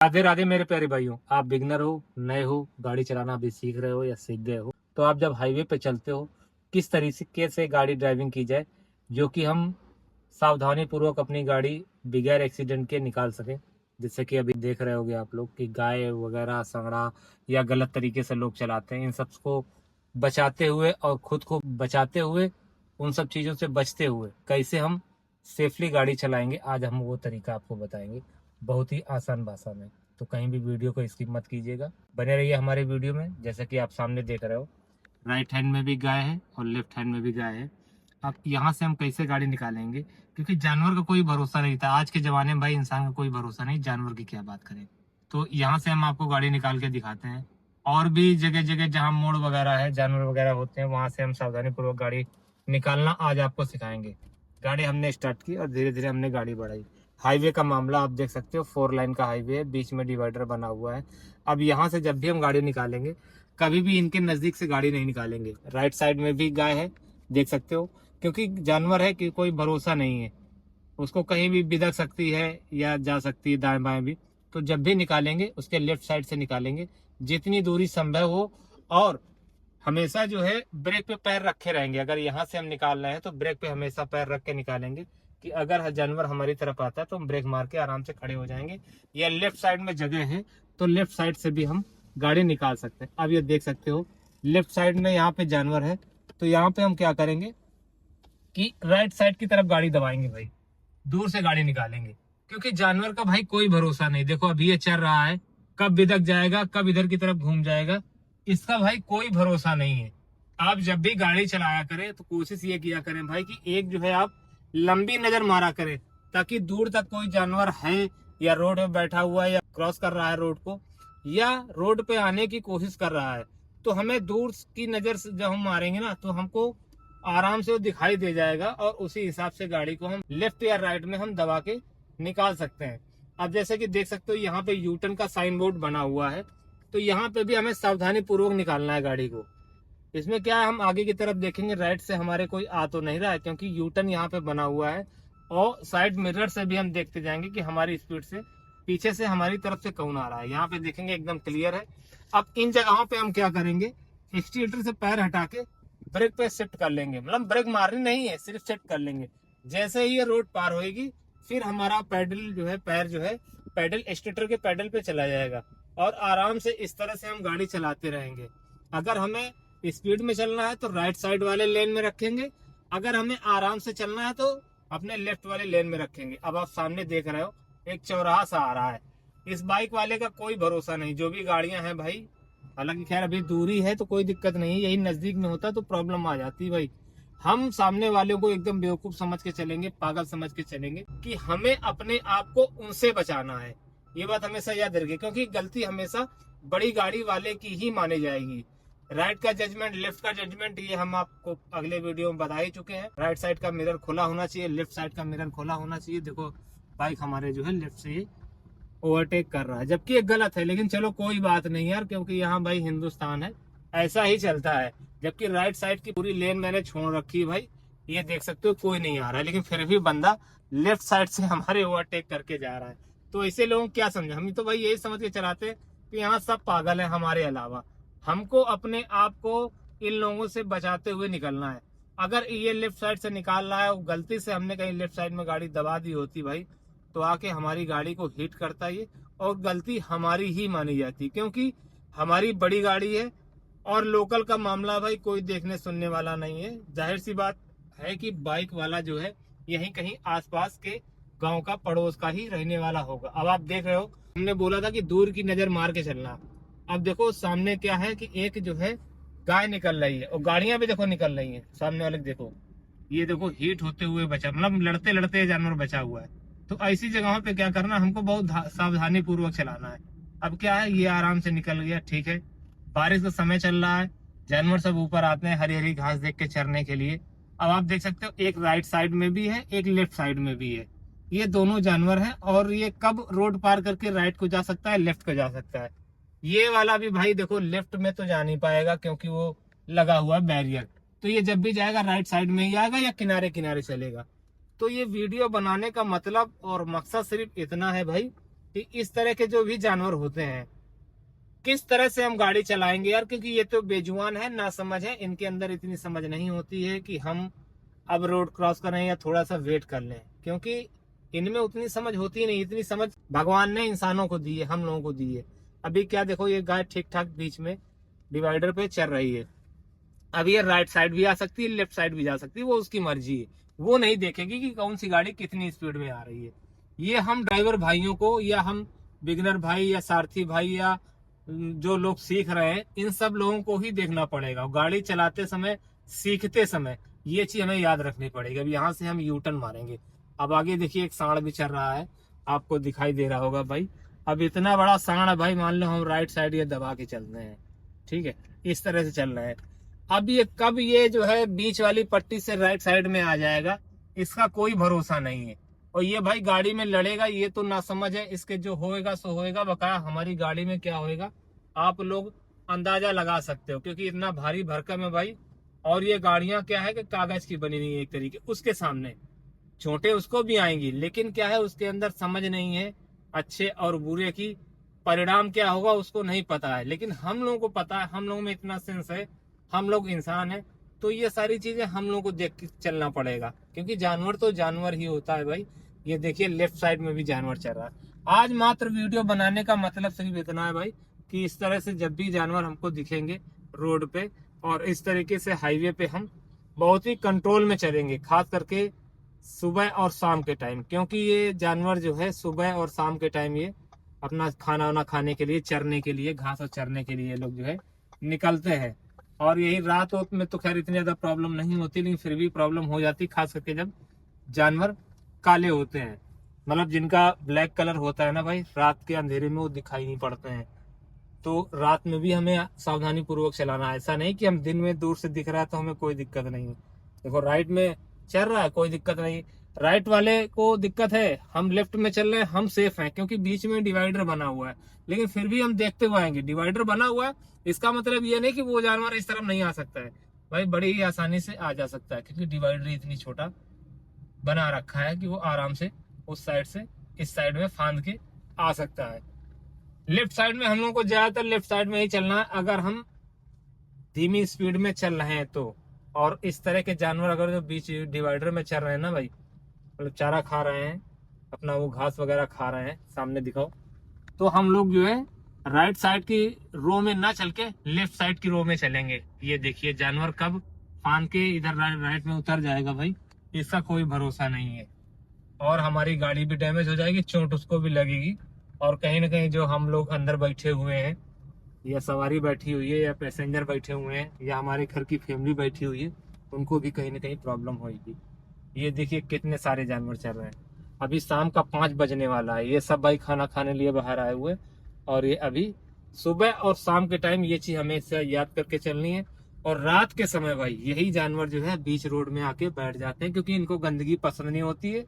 राधे राधे मेरे प्यारे भाइयों, आप बिगनर हो, नए हो, गाड़ी चलाना अभी सीख रहे हो या सीख गए हो, तो आप जब हाईवे पे चलते हो किस तरीके से गाड़ी ड्राइविंग की जाए जो कि हम सावधानी पूर्वक अपनी गाड़ी बगैर एक्सीडेंट के निकाल सकें। जैसे कि अभी देख रहे होगे आप लोग कि गाय वगैरह संगड़ा या गलत तरीके से लोग चलाते हैं। इन सब को बचाते हुए और खुद को बचाते हुए, उन सब चीज़ों से बचते हुए कैसे हम सेफली गाड़ी चलाएंगे, आज हम वो तरीका आपको बताएंगे बहुत ही आसान भाषा में। तो कहीं भी वीडियो को स्किप मत कीजिएगा, बने रहिए हमारे वीडियो में। जैसे कि आप सामने देख रहे हो, राइट हैंड में भी गाय है और लेफ्ट हैंड में भी गाय है। अब यहाँ से हम कैसे गाड़ी निकालेंगे, क्योंकि जानवर का कोई भरोसा नहीं था आज के ज़माने में भाई, इंसान का कोई भरोसा नहीं, जानवर की क्या बात करें। तो यहाँ से हम आपको गाड़ी निकाल के दिखाते हैं। और भी जगह जगह जहाँ मोड़ वगैरह है, जानवर वगैरह होते हैं, वहाँ से हम सावधानी पूर्वक गाड़ी निकालना आज आपको सिखाएंगे। गाड़ी हमने स्टार्ट की और धीरे धीरे हमने गाड़ी बढ़ाई। हाईवे का मामला आप देख सकते हो, 4 लाइन का हाईवे है, बीच में डिवाइडर बना हुआ है। अब यहाँ से जब भी हम गाड़ी निकालेंगे, कभी भी इनके नजदीक से गाड़ी नहीं निकालेंगे। राइट साइड में भी गाय है, देख सकते हो, क्योंकि जानवर है कि कोई भरोसा नहीं है, उसको कहीं भी बिदक सकती है या जा सकती है दाएं बाएं भी। तो जब भी निकालेंगे उसके लेफ्ट साइड से निकालेंगे जितनी दूरी संभव हो, और हमेशा जो है ब्रेक पे पैर रखे रहेंगे। अगर यहाँ से हम निकाल रहे हैं तो ब्रेक पे हमेशा पैर रख के निकालेंगे कि अगर जानवर हमारी तरफ आता है तो हम ब्रेक मार के आराम से खड़े हो जाएंगे। या लेफ्ट साइड में जगह है तो लेफ्ट साइड से भी हम गाड़ी निकाल सकते हैं। अब ये देख सकते हो लेफ्ट साइड में यहाँ पे जानवर है, तो यहाँ पे हम क्या करेंगे कि राइट साइड की तरफ गाड़ी दबाएंगे भाई, दूर से गाड़ी निकालेंगे। क्योंकि जानवर का भाई कोई भरोसा नहीं, देखो अभी ये चल रहा है, कब बिदक जाएगा, कब इधर की तरफ घूम जाएगा, इसका भाई कोई भरोसा नहीं है। आप जब भी गाड़ी चलाया करें तो कोशिश ये किया करें भाई कि एक जो है आप लंबी नजर मारा करें, ताकि दूर तक कोई जानवर है या रोड पे बैठा हुआ है या क्रॉस कर रहा है रोड को, या रोड पे आने की कोशिश कर रहा है, तो हमें दूर की नजर से जब हम मारेंगे ना तो हमको आराम से वो दिखाई दे जाएगा और उसी हिसाब से गाड़ी को हम लेफ्ट या राइट में हम दबा के निकाल सकते हैं। अब जैसे कि देख सकते हो यहाँ पे यूटर्न का साइन बोर्ड बना हुआ है, तो यहाँ पे भी हमें सावधानी पूर्वक निकालना है गाड़ी को। इसमें क्या है, हम आगे की तरफ देखेंगे, राइट से हमारे कोई आ तो नहीं रहा है क्योंकि यूटर्न यहाँ पे बना हुआ है। और साइड मिरर से भी हम देखते जाएंगे कि हमारी स्पीड से पीछे से हमारी तरफ से कौन आ रहा है, यहाँ पे देखेंगे एकदम क्लियर है। अब इन जगहों पे हम क्या करेंगे, एक्सीलेटर से पैर हटा के ब्रेक पे शिफ्ट कर लेंगे, मतलब ब्रेक मारनी नहीं है, सिर्फ शिफ्ट कर लेंगे। जैसे ही ये रोड पार होगी फिर हमारा पैडल जो है, पैर जो है पैडल एक्सीलेटर के पैडल पे चला जाएगा और आराम से इस तरह से हम गाड़ी चलाते रहेंगे। अगर हमें स्पीड में चलना है तो राइट साइड वाले लेन में रखेंगे, अगर हमें आराम से चलना है तो अपने लेफ्ट वाले लेन में रखेंगे। अब आप सामने देख रहे हो एक चौराहा सा आ रहा है, इस बाइक वाले का कोई भरोसा नहीं, जो भी गाड़ियां हैं भाई, हालांकि खैर अभी दूरी है तो कोई दिक्कत नहीं है, यही नजदीक में होता तो प्रॉब्लम आ जाती भाई। हम सामने वाले को एकदम बेवकूफ समझ के चलेंगे, पागल समझ के चलेंगे कि हमें अपने आप को उनसे बचाना है। ये बात हमेशा याद रखिए, क्योंकि गलती हमेशा बड़ी गाड़ी वाले की ही मानी जाएगी। राइट का जजमेंट, लेफ्ट का जजमेंट, ये हम आपको अगले वीडियो में बता ही चुके हैं। राइट साइड का मिरर खुला होना चाहिए, लेफ्ट साइड का मिरर खुला होना चाहिए। देखो बाइक हमारे जो है लेफ्ट से ओवरटेक कर रहा है, जबकि ये गलत है, लेकिन चलो कोई बात नहीं यार, क्योंकि यहाँ भाई हिंदुस्तान है, ऐसा ही चलता है। जबकि राइट साइड की पूरी लेन मैंने छोड़ रखी है भाई, ये देख सकते हो कोई नहीं आ रहा है, लेकिन फिर भी बंदा लेफ्ट साइड से हमारे ओवरटेक करके जा रहा है। तो ऐसे लोगों को क्या समझे, हम तो भाई यही समझ के चलाते हैं कि यहाँ सब पागल है हमारे अलावा। हमको अपने आप को इन लोगों से बचाते हुए निकलना है। अगर ये लेफ्ट साइड से निकाल रहा है, गलती से हमने कहीं लेफ्ट साइड में गाड़ी दबा दी होती भाई, तो आके हमारी गाड़ी को हिट करता ये, और गलती हमारी ही मानी जाती, क्योंकि हमारी बड़ी गाड़ी है और लोकल का मामला भाई कोई देखने सुनने वाला नहीं है। जाहिर सी बात है कि बाइक वाला जो है यहीं कहीं आसपास के गांव का, पड़ोस का ही रहने वाला होगा। अब आप देख रहे हो, हमने बोला था कि दूर की नजर मार के चलना। अब देखो सामने क्या है कि एक जो है गाय निकल रही है और गाड़ियां भी देखो निकल रही है, सामने वाले देखो, ये देखो हीट होते हुए बचा, मतलब लड़ते लड़ते जानवर बचा हुआ है। तो ऐसी जगहों पे क्या करना, हमको बहुत सावधानी पूर्वक चलाना है। अब क्या है, ये आराम से निकल गया, ठीक है, बारिश का समय चल रहा है, जानवर सब ऊपर आते हैं हरी हरी घास देख के चरने के लिए। अब आप देख सकते हो एक राइट साइड में भी है, एक लेफ्ट साइड में भी है, ये दोनों जानवर हैं। और ये कब रोड पार करके राइट को जा सकता है, लेफ्ट को जा सकता है। ये वाला भी भाई देखो लेफ्ट में तो जा नहीं पाएगा क्योंकि वो लगा हुआ है बैरियर, तो ये जब भी जाएगा राइट साइड में ही आएगा या किनारे किनारे चलेगा। तो ये वीडियो बनाने का मतलब और मकसद सिर्फ इतना है भाई कि इस तरह के जो भी जानवर होते हैं किस तरह से हम गाड़ी चलाएंगे यार, क्योंकि ये तो बेजुबान है, ना समझ है, इनके अंदर इतनी समझ नहीं होती है कि हम अब रोड क्रॉस करें या थोड़ा सा वेट कर लें, क्योंकि इनमें उतनी समझ होती नहीं। इतनी समझ भगवान ने इंसानों को दी है, हम लोगों को दी है। अभी क्या देखो, ये गाय ठीक ठाक बीच में डिवाइडर पे चल रही है। अब ये राइट साइड भी आ सकती है, लेफ्ट साइड भी जा सकती है, वो उसकी मर्जी है। वो नहीं देखेगी कि कौन सी गाड़ी कितनी स्पीड में आ रही है। ये हम ड्राइवर भाइयों को, या हम बिगनर भाई या सारथी भाई या जो लोग सीख रहे हैं, इन सब लोगों को ही देखना पड़ेगा। गाड़ी चलाते समय, सीखते समय ये चीज हमें याद रखनी पड़ेगी। अब यहाँ से हम यू टर्न मारेंगे। अब आगे देखिए एक सांड भी चल रहा है, आपको दिखाई दे रहा होगा भाई। अब इतना बड़ा सांड है भाई, मान लो हम राइट साइड ये दबा के चल रहे हैं, ठीक है, इस तरह से चल रहे हैं। अब ये कब ये जो है बीच वाली पट्टी से राइट साइड में आ जाएगा, इसका कोई भरोसा नहीं है। और ये भाई गाड़ी में लड़ेगा, ये तो ना समझ है। इसके जो होएगा सो होएगा, बकाया हमारी गाड़ी में क्या होएगा आप लोग अंदाजा लगा सकते हो, क्योंकि इतना भारी भरकम है भाई। और ये गाड़ियां क्या है कि कागज की बनी हुई है एक तरीके, उसके सामने छोटे उसको भी आएंगी, लेकिन क्या है उसके अंदर समझ नहीं है अच्छे और बुरे की। परिणाम क्या होगा उसको नहीं पता है, लेकिन हम लोगों को पता है, हम लोगों में इतना सेंस है, हम लोग इंसान है। तो ये सारी चीजें हम लोगों को देख के चलना पड़ेगा, क्योंकि जानवर तो जानवर ही होता है भाई। ये देखिए लेफ्ट साइड में भी जानवर चल रहा है। आज मात्र वीडियो बनाने का मतलब सिर्फ इतना है भाई, कि इस तरह से जब भी जानवर हमको दिखेंगे रोड पे और इस तरीके से हाईवे पे, हम बहुत ही कंट्रोल में चलेंगे, खास करके सुबह और शाम के टाइम। क्योंकि ये जानवर जो है सुबह और शाम के टाइम ये अपना खाना वाना खाने के लिए, चरने के लिए, घास और चरने के लिए ये लोग जो है निकलते हैं। और यही रात वक्त में तो खैर इतनी ज्यादा प्रॉब्लम नहीं होती, लेकिन फिर भी प्रॉब्लम हो जाती, खास करके जब जानवर काले होते हैं, मतलब जिनका ब्लैक कलर होता है ना भाई, रात के अंधेरे में वो दिखाई नहीं पड़ते हैं। तो रात में भी हमें सावधानी पूर्वक चलाना है। ऐसा नहीं कि हम दिन में दूर से दिख रहा है तो हमें कोई दिक्कत नहीं है। देखो राइट में चल रहा है, कोई दिक्कत नहीं। राइट वाले को दिक्कत है, हम लेफ्ट में चल रहे हैं, हम सेफ हैं, क्योंकि बीच में डिवाइडर बना हुआ है। लेकिन फिर भी हम देखते हुए आएंगे, डिवाइडर बना हुआ है, इसका मतलब ये नहीं कि वो जानवर इस तरफ नहीं आ सकता है भाई, बड़ी ही आसानी से आ जा सकता है, क्योंकि डिवाइडर इतनी छोटा बना रखा है कि वो आराम से उस साइड से इस साइड में फांद के आ सकता है। लेफ्ट साइड में हम लोगों को ज्यादातर लेफ्ट साइड में ही चलना है, अगर हम धीमी स्पीड में चल रहे हैं तो। और इस तरह के जानवर अगर जो बीच डिवाइडर में चल रहे हैं ना भाई, मतलब चारा खा रहे हैं, अपना वो घास वगैरह खा रहे हैं, सामने दिखाओ, तो हम लोग जो है राइट साइड की रो में ना चल के लेफ्ट साइड की रो में चलेंगे। ये देखिए जानवर कब फान के इधर राइट में उतर जाएगा भाई, इसका कोई भरोसा नहीं है। और हमारी गाड़ी भी डैमेज हो जाएगी, चोट उसको भी लगेगी। और कहीं ना कहीं जो हम लोग अंदर बैठे हुए हैं, या सवारी बैठी हुई है, या पैसेंजर बैठे हुए हैं, या हमारे घर की फैमिली बैठी हुई है, उनको भी कहीं ना कहीं प्रॉब्लम होगी। ये देखिए कितने सारे जानवर चल रहे हैं। अभी शाम का 5 बजने वाला है, ये सब भाई खाना खाने लिए बाहर आए हुए। और ये अभी सुबह और शाम के टाइम ये चीज हमेशा याद करके चलनी है। और रात के समय भाई यही जानवर जो है बीच रोड में आके बैठ जाते हैं, क्योंकि इनको गंदगी पसंद नहीं होती है।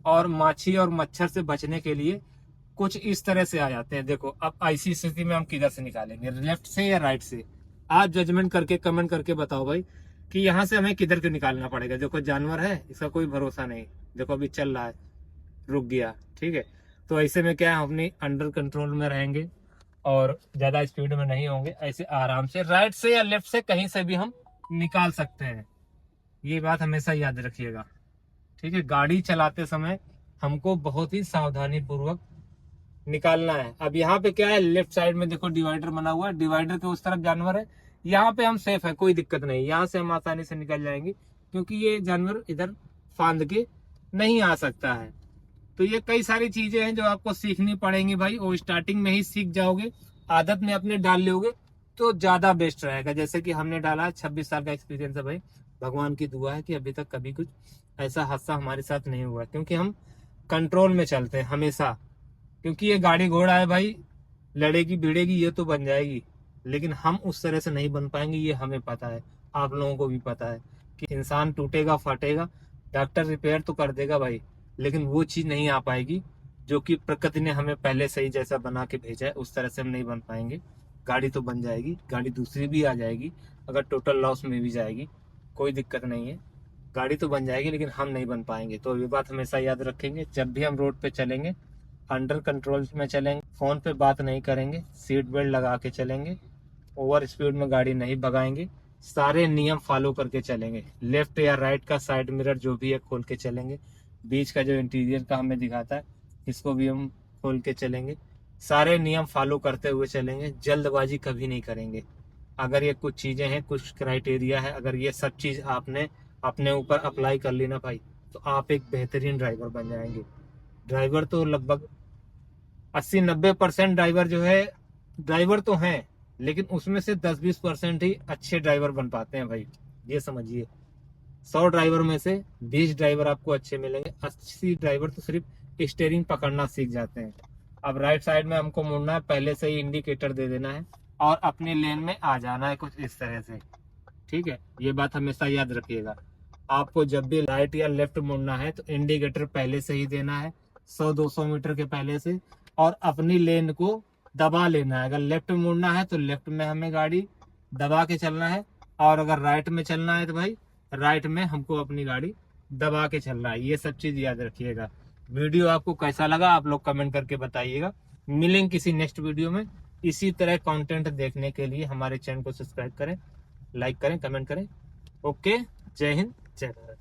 और माछी और मच्छर से बचने के लिए कुछ इस तरह से आ जाते हैं। देखो अब ऐसी स्थिति में हम किधर से निकालेंगे, लेफ्ट से या राइट से? आप जजमेंट करके कमेंट करके बताओ भाई कि यहाँ से हमें किधर क्यों निकालना पड़ेगा। देखो जानवर है, इसका कोई भरोसा नहीं। देखो अभी चल रहा है, रुक गया, ठीक है। तो ऐसे में क्या है, अपनी अंडर कंट्रोल में रहेंगे और ज्यादा स्पीड में नहीं होंगे। ऐसे आराम से राइट से या लेफ्ट से कहीं से भी हम निकाल सकते हैं, ये बात हमेशा याद रखिएगा, ठीक है। गाड़ी चलाते समय हमको बहुत ही सावधानी पूर्वक निकालना है। अब यहाँ पे क्या है, लेफ्ट साइड में देखो डिवाइडर बना हुआ है, डिवाइडर के उस तरफ जानवर है, यहाँ पे हम सेफ है, कोई दिक्कत नहीं, यहाँ से हम आसानी से निकल जाएंगे, क्योंकि ये जानवर इधर फांद के नहीं आ सकता है। तो ये कई सारी चीजें हैं जो आपको सीखनी पड़ेंगी भाई, और स्टार्टिंग में ही सीख जाओगे, आदत में अपने डाल लोगे तो ज्यादा बेस्ट रहेगा। जैसे कि हमने डाला है, 26 साल का एक्सपीरियंस है भाई, भगवान की दुआ है कि अभी तक कभी कुछ ऐसा हादसा हमारे साथ नहीं हुआ, क्योंकि हम कंट्रोल में चलते हैं हमेशा। क्योंकि ये गाड़ी घोड़ा है भाई, लड़ेगी भिड़ेगी ये तो बन जाएगी, लेकिन हम उस तरह से नहीं बन पाएंगे, ये हमें पता है, आप लोगों को भी पता है कि इंसान टूटेगा फटेगा, डॉक्टर रिपेयर तो कर देगा भाई, लेकिन वो चीज नहीं आ पाएगी जो कि प्रकृति ने हमें पहले से ही जैसा बना के भेजा है, उस तरह से हम नहीं बन पाएंगे। गाड़ी तो बन जाएगी, गाड़ी दूसरी भी आ जाएगी, अगर टोटल लॉस में भी जाएगी कोई दिक्कत नहीं है, गाड़ी तो बन जाएगी, लेकिन हम नहीं बन पाएंगे। तो ये बात हमेशा याद रखेंगे, जब भी हम रोड पे चलेंगे अंडर कंट्रोल में चलेंगे, फोन पे बात नहीं करेंगे, सीट बेल्ट लगा के चलेंगे, ओवर स्पीड में गाड़ी नहीं भगाएंगे, सारे नियम फॉलो करके चलेंगे। लेफ्ट या राइट का साइड मिरर जो भी है खोल के चलेंगे, बीच का जो इंटीरियर का हमें दिखाता है इसको भी हम खोल के चलेंगे, सारे नियम फॉलो करते हुए चलेंगे। जल्दबाजी कभी नहीं करेंगे। अगर ये कुछ चीजें हैं, कुछ क्राइटेरिया है, अगर ये सब चीज आपने अपने ऊपर अप्लाई कर ली ना भाई, तो आप एक बेहतरीन ड्राइवर बन जाएंगे। ड्राइवर तो लगभग 80-90% ड्राइवर जो है, ड्राइवर तो हैं, लेकिन उसमें से 10-20% ही अच्छे ड्राइवर बन पाते हैं भाई। ये समझिए, 100 ड्राइवर में से 20 ड्राइवर आपको अच्छे मिलेंगे, 80 ड्राइवर तो सिर्फ स्टेयरिंग पकड़ना सीख जाते हैं। अब राइट साइड में हमको मुड़ना है, पहले से ही इंडिकेटर दे देना है और अपनी लेन में आ जाना है कुछ इस तरह से। ठीक है, ये बात हमेशा याद रखिएगा। आपको जब भी राइट या लेफ्ट मुड़ना है तो इंडिकेटर पहले से ही देना है, 100-200 मीटर के पहले से, और अपनी लेन को दबा लेना है। अगर लेफ्ट मुड़ना है तो लेफ्ट में हमें गाड़ी दबा के चलना है, और अगर राइट में चलना है तो भाई राइट में हमको अपनी गाड़ी दबा के चलना है। ये सब चीज याद रखिएगा। वीडियो आपको कैसा लगा आप लोग कमेंट करके बताइएगा। मिलेंगे किसी नेक्स्ट वीडियो में। इसी तरह कंटेंट देखने के लिए हमारे चैनल को सब्सक्राइब करें, लाइक करें, कमेंट करें। ओके, जय हिंद, जय भारत।